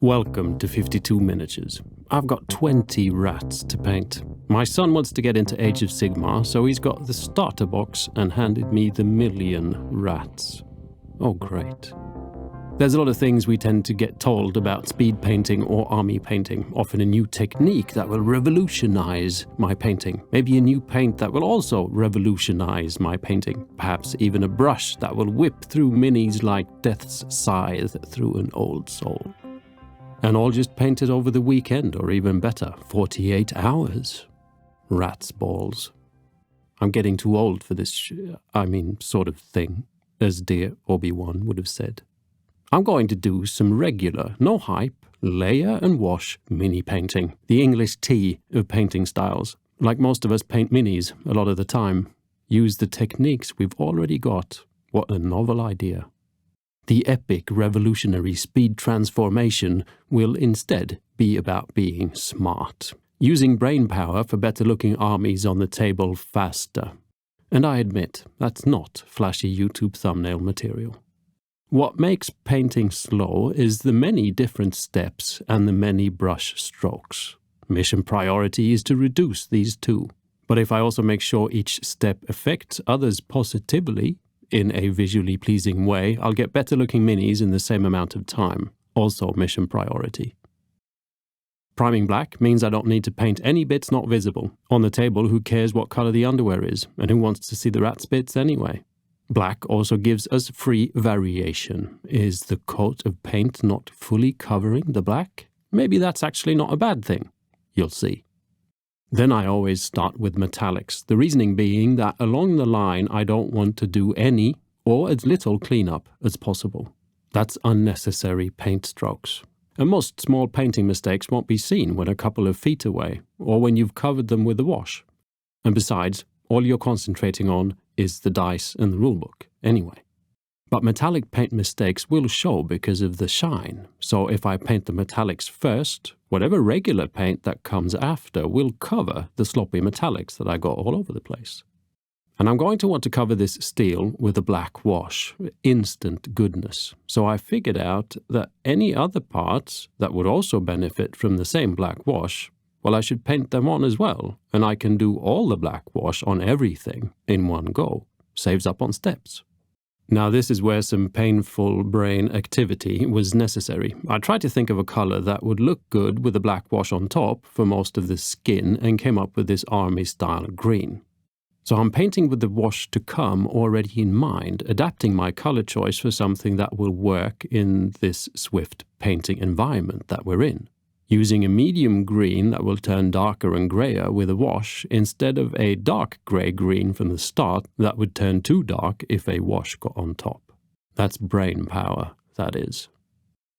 Welcome to 52 Miniatures. I've got 20 rats to paint. My son wants to get into Age of Sigmar, so he's got the starter box and handed me the million rats. Oh great. There's a lot of things we tend to get told about speed painting or army painting, often a new technique that will revolutionize my painting. Maybe a new paint that will also revolutionize my painting. Perhaps even a brush that will whip through minis like death's scythe through an old soul. And all just painted over the weekend, or even better, 48 hours. Rat's balls. I'm getting too old for this sort of thing, as dear Obi-Wan would have said. I'm going to do some regular, no hype, layer and wash mini painting. The English tea of painting styles. Like most of us paint minis a lot of the time. Use the techniques we've already got. What a novel idea. The epic revolutionary speed transformation will instead be about being smart. Using brain power for better looking armies on the table faster. And I admit, that's not flashy YouTube thumbnail material. What makes painting slow is the many different steps and the many brush strokes. Mission priority is to reduce these two. But if I also make sure each step affects others positively, in a visually pleasing way, I'll get better looking minis in the same amount of time. Also mission priority. Priming black means I don't need to paint any bits not visible. On the table, who cares what color the underwear is, and who wants to see the rat's bits anyway? Black also gives us free variation. Is the coat of paint not fully covering the black? Maybe that's actually not a bad thing. You'll see. Then I always start with metallics, the reasoning being that along the line I don't want to do any or as little cleanup as possible. That's unnecessary paint strokes. And most small painting mistakes won't be seen when a couple of feet away, or when you've covered them with a wash. And besides, all you're concentrating on is the dice and the rulebook, anyway. But metallic paint mistakes will show because of the shine, so if I paint the metallics first, whatever regular paint that comes after will cover the sloppy metallics that I got all over the place. And I'm going to want to cover this steel with a black wash, instant goodness. So I figured out that any other parts that would also benefit from the same black wash, well, I should paint them on as well, and I can do all the black wash on everything in one go. Saves up on steps. Now this is where some painful brain activity was necessary. I tried to think of a color that would look good with a black wash on top for most of the skin and came up with this army-style green. So I'm painting with the wash to come already in mind, adapting my color choice for something that will work in this swift painting environment that we're in. Using a medium green that will turn darker and grayer with a wash instead of a dark grey green from the start that would turn too dark if a wash got on top. That's brain power, that is.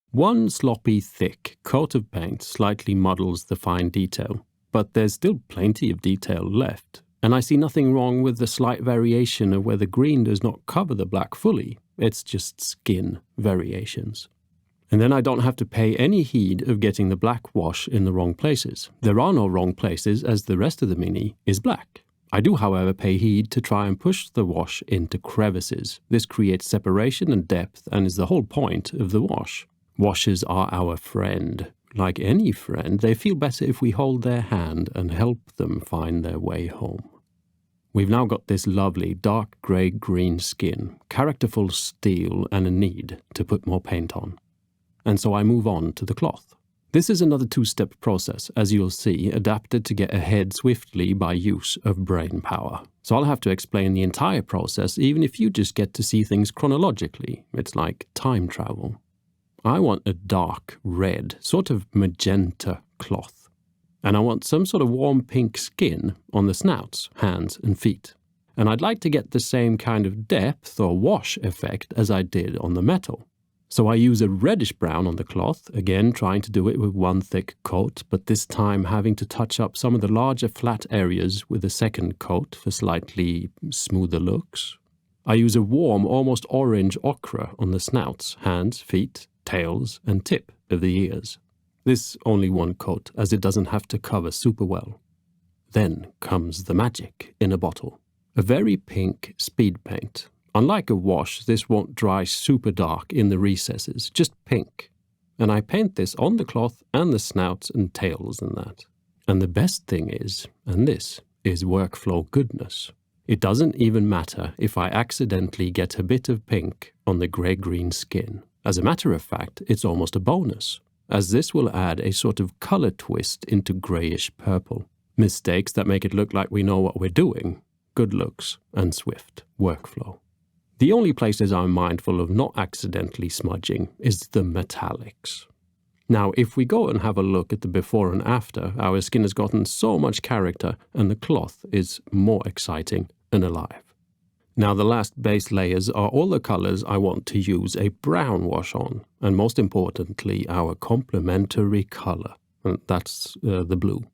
One sloppy, thick coat of paint slightly muddles the fine detail, but there's still plenty of detail left, and I see nothing wrong with the slight variation of where the green does not cover the black fully. It's just skin variations. And then I don't have to pay any heed of getting the black wash in the wrong places. There are no wrong places as the rest of the mini is black. I do, however, pay heed to try and push the wash into crevices. This creates separation and depth and is the whole point of the wash. Washes are our friend. Like any friend, they feel better if we hold their hand and help them find their way home. We've now got this lovely dark grey-green skin, characterful steel and a need to put more paint on. And so I move on to the cloth. This is another two-step process, as you'll see, adapted to get ahead swiftly by use of brain power. So I'll have to explain the entire process, even if you just get to see things chronologically. It's like time travel. I want a dark red, sort of magenta cloth. And I want some sort of warm pink skin on the snouts, hands and feet. And I'd like to get the same kind of depth or wash effect as I did on the metal. So I use a reddish brown on the cloth, again trying to do it with one thick coat, but this time having to touch up some of the larger flat areas with a second coat for slightly smoother looks. I use a warm, almost orange ochre on the snouts, hands, feet, tails, and tip of the ears. This only one coat, as it doesn't have to cover super well. Then comes the magic in a bottle. A very pink speed paint. Unlike a wash, this won't dry super dark in the recesses, just pink. and I paint this on the cloth and the snouts and tails and that. And the best thing is, and this is workflow goodness, it doesn't even matter if I accidentally get a bit of pink on the grey-green skin. As a matter of fact, it's almost a bonus, as this will add a sort of colour twist into greyish purple. Mistakes that make it look like we know what we're doing, good looks and swift workflow. The only places I'm mindful of not accidentally smudging is the metallics. Now, if we go and have a look at the before and after, our skin has gotten so much character and the cloth is more exciting and alive. Now, the last base layers are all the colors I want to use a brown wash on, and most importantly, our complementary color, and that's the blue.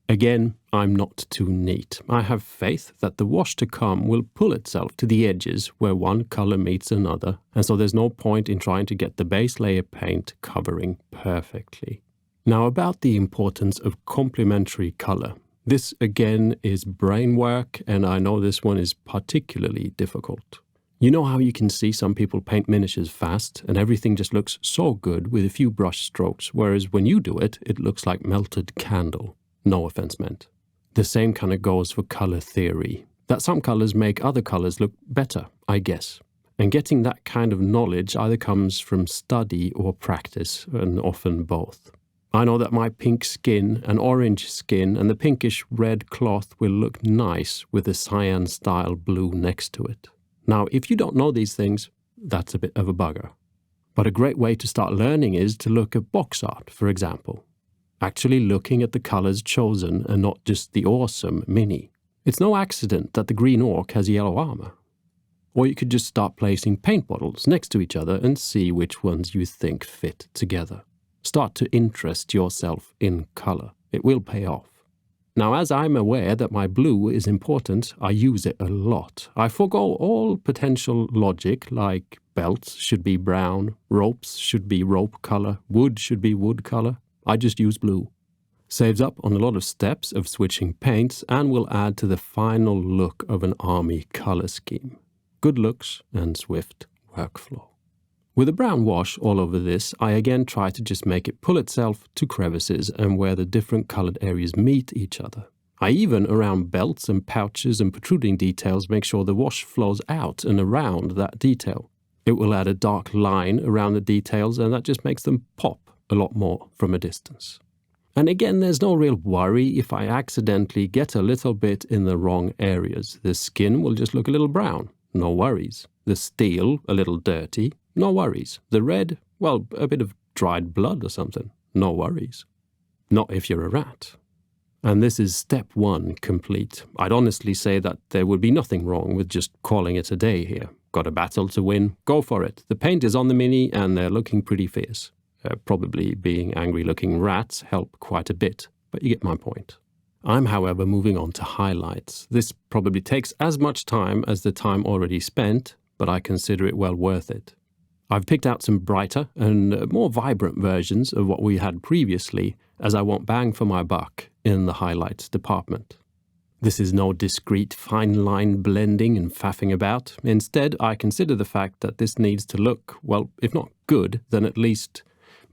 Again, I'm not too neat. I have faith that the wash to come will pull itself to the edges where one color meets another, and so there's no point in trying to get the base layer paint covering perfectly. Now, about the importance of complementary color. This again is brain work, and I know this one is particularly difficult. You know how you can see some people paint miniatures fast and everything just looks so good with a few brush strokes, whereas when you do it, it looks like melted candle. No offense meant. The same kind of goes for color theory, that some colors make other colors look better, I guess. And getting that kind of knowledge either comes from study or practice, and often both. I know that my pink skin and orange skin and the pinkish red cloth will look nice with the cyan-style blue next to it. Now, if you don't know these things, that's a bit of a bugger. But a great way to start learning is to look at box art, for example. Actually looking at the colors chosen and not just the awesome mini. It's no accident that the green orc has yellow armor. Or you could just start placing paint bottles next to each other and see which ones you think fit together. Start to interest yourself in color. It will pay off. Now, as I'm aware that my blue is important, I use it a lot. I forgo all potential logic like belts should be brown, ropes should be rope color, wood should be wood color. I just use blue. Saves up on a lot of steps of switching paints and will add to the final look of an army color scheme. Good looks and swift workflow. With a brown wash all over this, I again try to just make it pull itself to crevices and where the different colored areas meet each other. I even, around belts and pouches and protruding details, make sure the wash flows out and around that detail. It will add a dark line around the details and that just makes them pop a lot more from a distance. And again, there's no real worry if I accidentally get a little bit in the wrong areas. The skin will just look a little brown. No worries. The steel, a little dirty. No worries. The red, well, a bit of dried blood or something. No worries. Not if you're a rat. And this is step 1 complete. I'd honestly say that there would be nothing wrong with just calling it a day here. Got a battle to win? Go for it. The paint is on the mini and they're looking pretty fierce. Probably being angry-looking rats help quite a bit, but you get my point. I'm, however, moving on to highlights. This probably takes as much time as the time already spent, but I consider it well worth it. I've picked out some brighter and more vibrant versions of what we had previously, as I want bang for my buck in the highlights department. This is no discreet fine line blending and faffing about. Instead, I consider the fact that this needs to look, well, if not good, then at least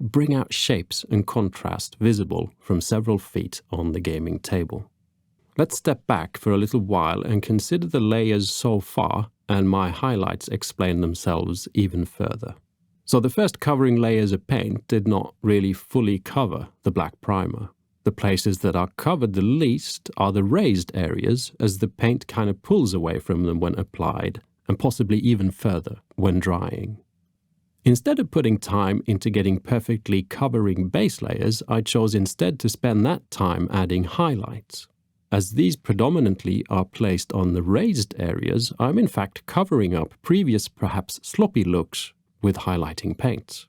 bring out shapes and contrast visible from several feet on the gaming table. Let's step back for a little while and consider the layers so far, and my highlights explain themselves even further. So the first covering layers of paint did not really fully cover the black primer. The places that are covered the least are the raised areas, as the paint kind of pulls away from them when applied, and possibly even further when drying. Instead of putting time into getting perfectly covering base layers, I chose instead to spend that time adding highlights. As these predominantly are placed on the raised areas, I'm in fact covering up previous perhaps sloppy looks with highlighting paints.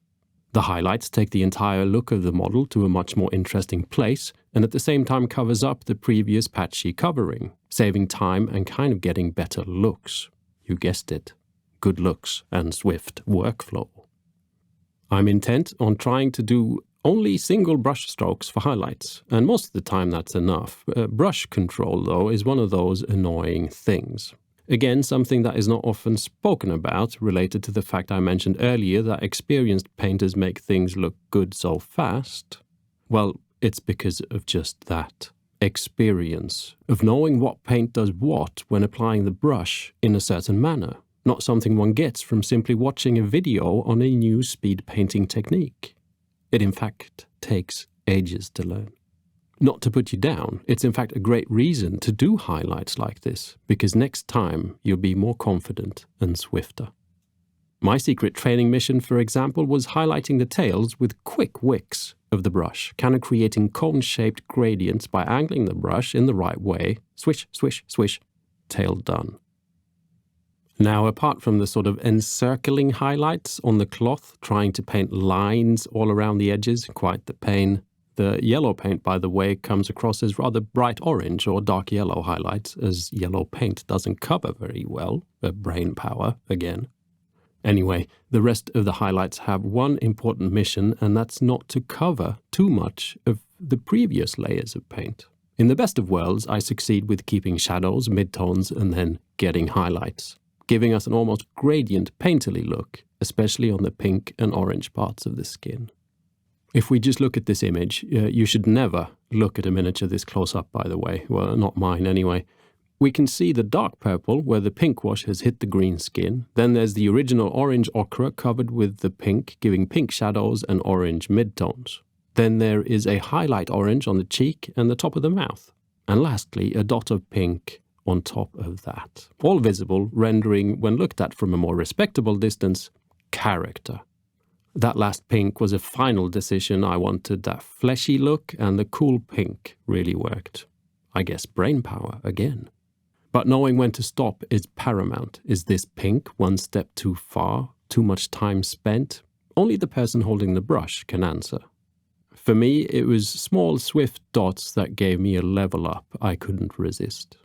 The highlights take the entire look of the model to a much more interesting place and at the same time covers up the previous patchy covering, saving time and kind of getting better looks. You guessed it. Good looks and swift workflow. I'm intent on trying to do only single brush strokes for highlights, and most of the time that's enough. Brush control, though, is one of those annoying things. Again, something that is not often spoken about, related to the fact I mentioned earlier that experienced painters make things look good so fast. Well, it's because of just that. Experience of knowing what paint does what when applying the brush in a certain manner, not something one gets from simply watching a video on a new speed painting technique. It in fact takes ages to learn. Not to put you down, it's in fact a great reason to do highlights like this, because next time you'll be more confident and swifter. My secret training mission, for example, was highlighting the tails with quick wicks of the brush, kind of creating cone-shaped gradients by angling the brush in the right way. Swish, swish, swish, tail done. Now, apart from the sort of encircling highlights on the cloth, trying to paint lines all around the edges, quite the pain. The yellow paint, by the way, comes across as rather bright orange or dark yellow highlights, as yellow paint doesn't cover very well, brain power again. Anyway, the rest of the highlights have one important mission, and that's not to cover too much of the previous layers of paint. In the best of worlds, I succeed with keeping shadows, midtones, and then getting highlights, giving us an almost gradient painterly look, especially on the pink and orange parts of the skin. If we just look at this image, you should never look at a miniature this close up, by the way. Well, not mine anyway. We can see the dark purple where the pink wash has hit the green skin. Then there's the original orange ochre covered with the pink, giving pink shadows and orange midtones. Then there is a highlight orange on the cheek and the top of the mouth. And lastly, a dot of pink on top of that. All visible, rendering, when looked at from a more respectable distance, character. That last pink was a final decision. I wanted that fleshy look, and the cool pink really worked. I guess brain power again. But knowing when to stop is paramount. Is this pink one step too far? Too much time spent? Only the person holding the brush can answer. For me, it was small, swift dots that gave me a level up I couldn't resist.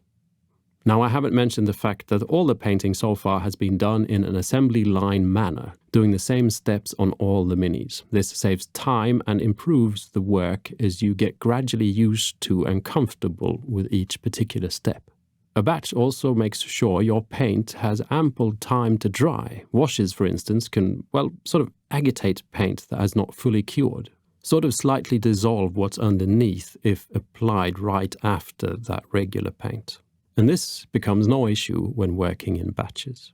Now, I haven't mentioned the fact that all the painting so far has been done in an assembly line manner, doing the same steps on all the minis. This saves time and improves the work as you get gradually used to and comfortable with each particular step. A batch also makes sure your paint has ample time to dry. Washes, for instance, can, well, sort of agitate paint that has not fully cured. Sort of slightly dissolve what's underneath if applied right after that regular paint. And this becomes no issue when working in batches.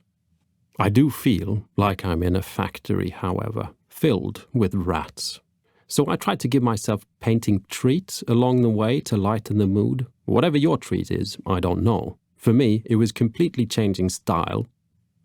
I do feel like I'm in a factory, however, filled with rats. So I try to give myself painting treats along the way to lighten the mood. Whatever your treat is, I don't know. For me, it was completely changing style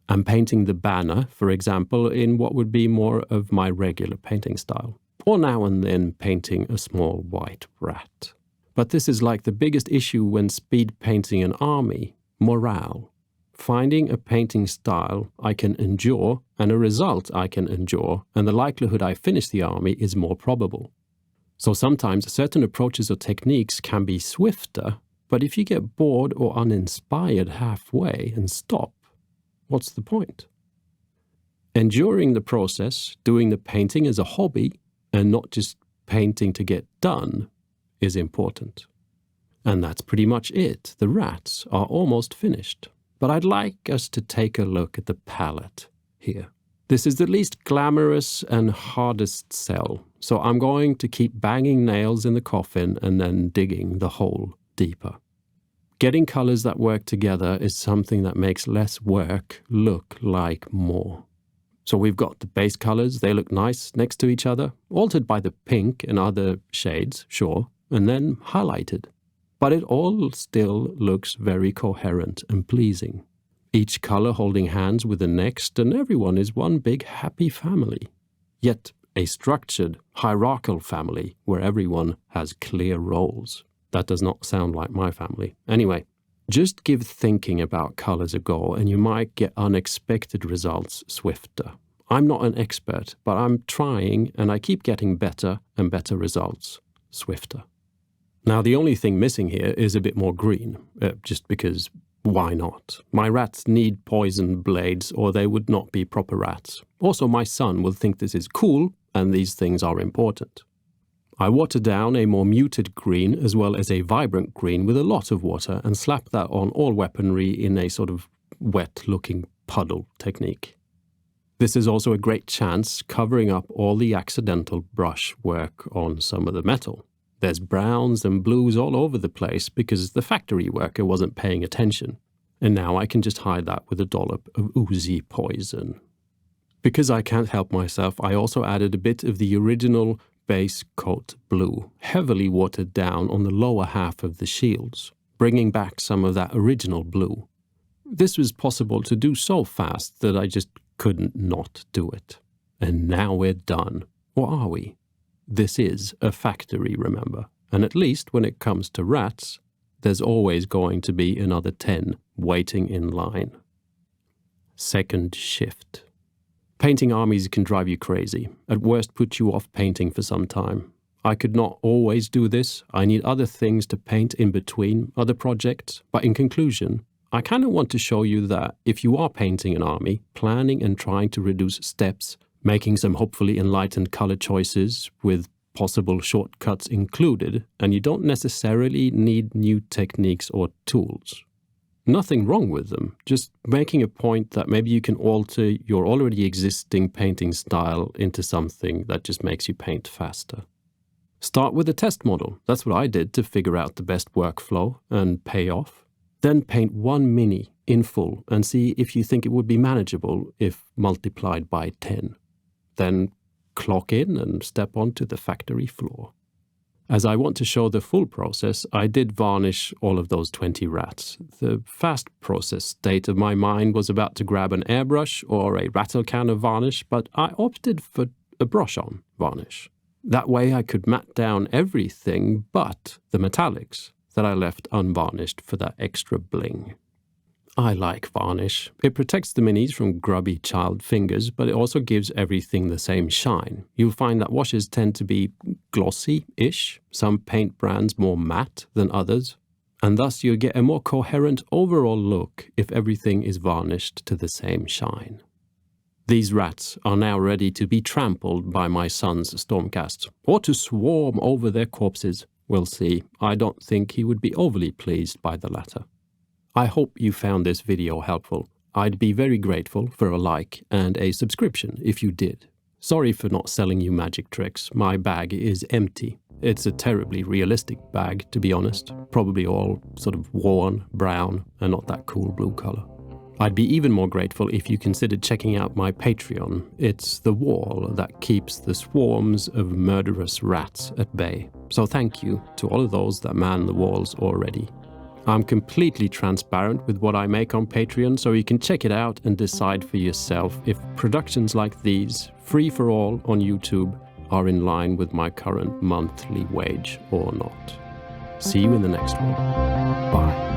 and painting the banner, for example, in what would be more of my regular painting style. Or now and then painting a small white rat. But this is like the biggest issue when speed painting an army, morale. Finding a painting style I can endure and a result I can endure, and the likelihood I finish the army is more probable. So sometimes certain approaches or techniques can be swifter, but if you get bored or uninspired halfway and stop, what's the point? Enduring the process, doing the painting as a hobby, and not just painting to get done, is important. And that's pretty much it. The rats are almost finished. But I'd like us to take a look at the palette here. This is the least glamorous and hardest sell, so I'm going to keep banging nails in the coffin and then digging the hole deeper. Getting colors that work together is something that makes less work look like more. So we've got the base colors, they look nice next to each other, altered by the pink and other shades, sure, and then highlighted. But it all still looks very coherent and pleasing. Each color holding hands with the next, and everyone is one big happy family. Yet a structured, hierarchical family where everyone has clear roles. That does not sound like my family. Anyway, just give thinking about colors a go and you might get unexpected results swifter. I'm not an expert, but I'm trying and I keep getting better and better results swifter. Now, the only thing missing here is a bit more green, just because why not? My rats need poison blades or they would not be proper rats. Also, my son will think this is cool and these things are important. I water down a more muted green as well as a vibrant green with a lot of water and slap that on all weaponry in a sort of wet-looking puddle technique. This is also a great chance covering up all the accidental brush work on some of the metal. There's browns and blues all over the place because the factory worker wasn't paying attention. And now I can just hide that with a dollop of oozy poison. Because I can't help myself, I also added a bit of the original base coat blue, heavily watered down on the lower half of the shields, bringing back some of that original blue. This was possible to do so fast that I just couldn't not do it. And now we're done. Or are we? This is a factory, remember. And at least when it comes to rats, there's always going to be another 10 waiting in line. Second shift. Painting armies can drive you crazy. At worst, put you off painting for some time. I could not always do this. I need other things to paint in between, other projects. But in conclusion, I kind of want to show you that if you are painting an army, planning and trying to reduce steps, making some hopefully enlightened color choices with possible shortcuts included, and you don't necessarily need new techniques or tools. Nothing wrong with them, just making a point that maybe you can alter your already existing painting style into something that just makes you paint faster. Start with a test model. That's what I did to figure out the best workflow and pay off. Then paint one mini in full and see if you think it would be manageable if multiplied by 10. Then clock in and step onto the factory floor. As I want to show the full process, I did varnish all of those 20 rats. The fast process state of my mind was about to grab an airbrush or a rattle can of varnish, but I opted for a brush-on varnish. That way I could matte down everything but the metallics that I left unvarnished for that extra bling. I like varnish. It protects the minis from grubby child fingers, but it also gives everything the same shine. You'll find that washes tend to be glossy-ish, some paint brands more matte than others, and thus you'll get a more coherent overall look if everything is varnished to the same shine. These rats are now ready to be trampled by my son's stormcasts, or to swarm over their corpses. We'll see. I don't think he would be overly pleased by the latter. I hope you found this video helpful. I'd be very grateful for a like and a subscription if you did. Sorry for not selling you magic tricks. My bag is empty. It's a terribly realistic bag, to be honest. Probably all sort of worn, brown, and not that cool blue color. I'd be even more grateful if you considered checking out my Patreon. It's the wall that keeps the swarms of murderous rats at bay. So thank you to all of those that man the walls already. I'm completely transparent with what I make on Patreon, so you can check it out and decide for yourself if productions like these, free for all on YouTube, are in line with my current monthly wage or not. See you in the next one. Bye.